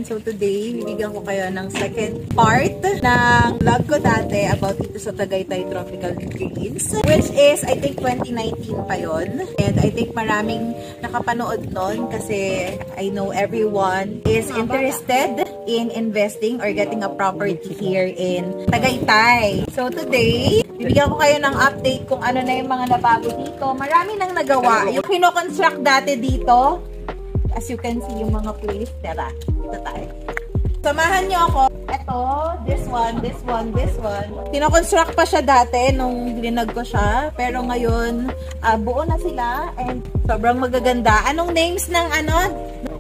So today, bibigyan ko kayo ng second part ng vlog ko dati about dito sa Tagaytay Tropical Greens, which is, I think, 2019 pa yon. And I think maraming nakapanood nun kasi I know everyone is interested in investing or getting a property here in Tagaytay. So today, bibigyan ko kayo ng update kung ano na yung mga nabago dito. Marami nang nagawa. Yung kino-construct dati dito, as you can see, yung mga place, tara, dito tayo. Samahan nyo ako. Ito, this one. Kino-construct pa siya dati nung linag ko siya. Pero ngayon, buo na sila. And sobrang magaganda. Anong names ng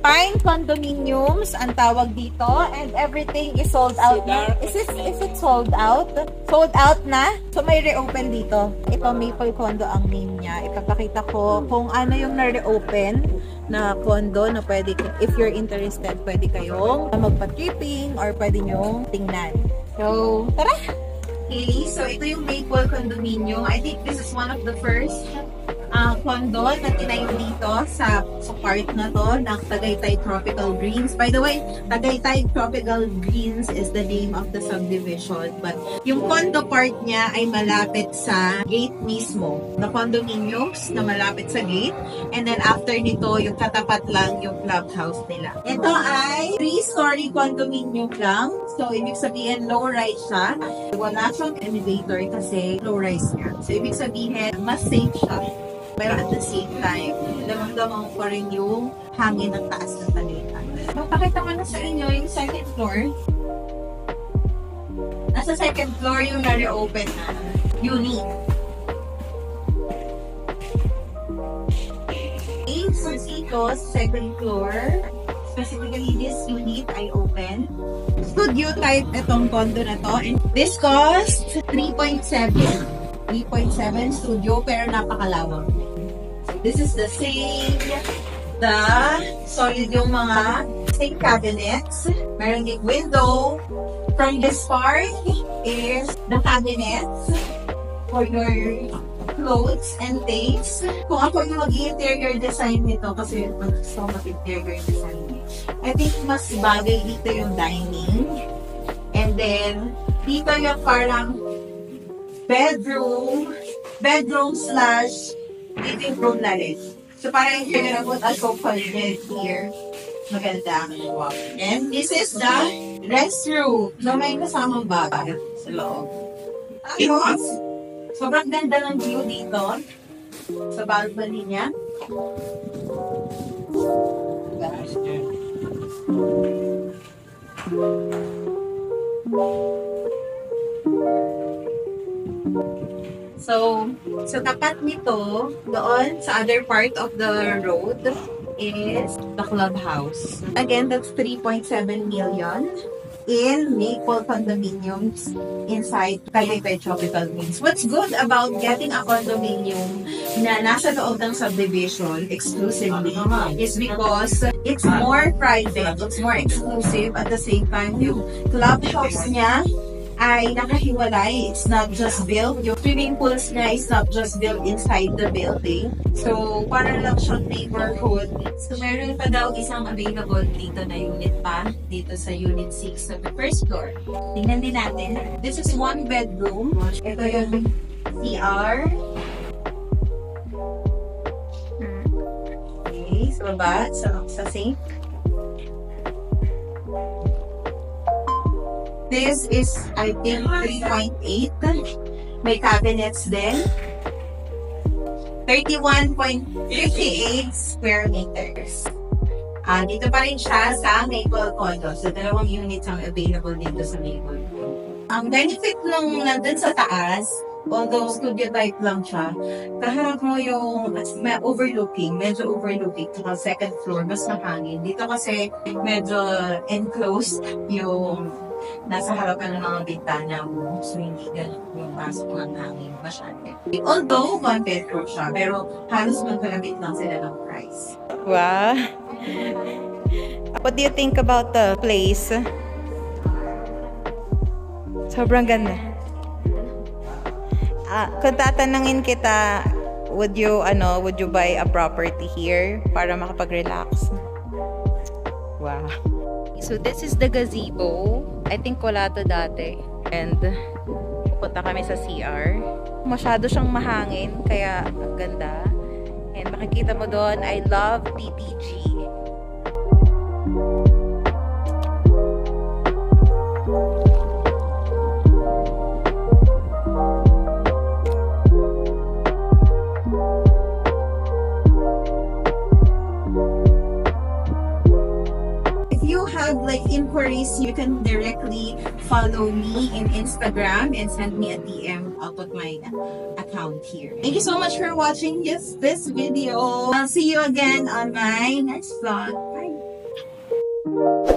Pine Condominiums ang tawag dito. And everything is sold out na. Is it sold out? Sold out na. So may reopen dito. Ito, Maple Condo ang name niya. Ipapakita ko kung ano yung na-reopen na condo na pwede, if you're interested, pwede kayong magpa-tripping or pwede nyo tingnan. So, tara! Okay, so ito yung Maple Condominium. I think this is one of the first condo na tinayo dito sa part na to ng Tagaytay Tropical Greens. By the way, Tagaytay Tropical Greens is the name of the subdivision, but yung condo part niya ay malapit sa gate mismo. The condominiums na malapit sa gate, and then after nito, yung katapat lang yung clubhouse nila. Ito ay 3-story condominium lang. So, ibig sabihin, low-rise siya. Wala siyang elevator kasi low-rise niya. So, ibig sabihin, mas safe siya. Pero at the same time, damang-damang pa rin yung hangin ng taas ng Tagaytay. Magpakita ko na sa inyo yung second floor. Nasa second floor yung na-reopen na unit. Okay, so dito, second floor, specifically this unit ay open. Studio type itong condo na to. And this cost 3.7 studio, pero napakalawang. This is the same, solid yung mga same cabinets. Meron din window. From this part is the cabinets for your clothes and things. Kung ako yung mag-interior design nito, kasi gusto mag-interior design, I think mas bagay dito yung dining. And then, dito yung parang bedroom slash living room na rin. So, parang you're gonna put a sofa bed here. Maganda. And this is the restroom. So, may kasamang bagal sa loob. Tapos, sobrang ganda ng view dito sa balcony niya. So, sa tapat nito, doon sa other part of the road is the clubhouse. Again, that's 3.7 million in Maple Condominiums inside Tagaytay Tropical Greens. What's good about getting a condominium na nasa loob ng subdivision exclusively is because it's more private, it's more exclusive, at the same time, yung clubhouse niya ay nakahiwalay. It's not just built. Yung swimming pools niya is not just built inside the building. So, para lang siyang neighborhood. So, meron pa daw isang available dito na unit pa. Dito sa Unit 6 sa the first floor. Tingnan din natin. This is one bedroom. Ito yung CR. Okay, sa baba, sa sink. This is, I think, 3.8. May cabinets din. 31.58 square meters. Dito pa rin siya sa Maple Condo. So, 2 units ang available dito sa Maple Condo. Ang benefit nung nandun sa taas, although studio type lang siya, kaharap mo yung medyo overlooking, sa second floor, mas mahangin. Dito kasi medyo enclosed yung nasa harapan ng mga bintana mo. So, hindi ganun yung pasok ng hangin masyado. Although, 1 bedroom siya, pero halos magkalapit lang sila ng price. Wow! What do you think about the place? Sobrang ganda. Kung tatanungin kita, would you buy a property here para makapag-relax? Wow. So this is the gazebo. I think wala to dati. And pupunta kami sa CR. Masyado siyang mahangin, kaya ang ganda. And makikita mo doon, I love TTG. Like inquiries, you can directly follow me in Instagram and send me a DM. I'll put my account here. Thank you so much for watching this video. I'll see you again on my next vlog. Bye.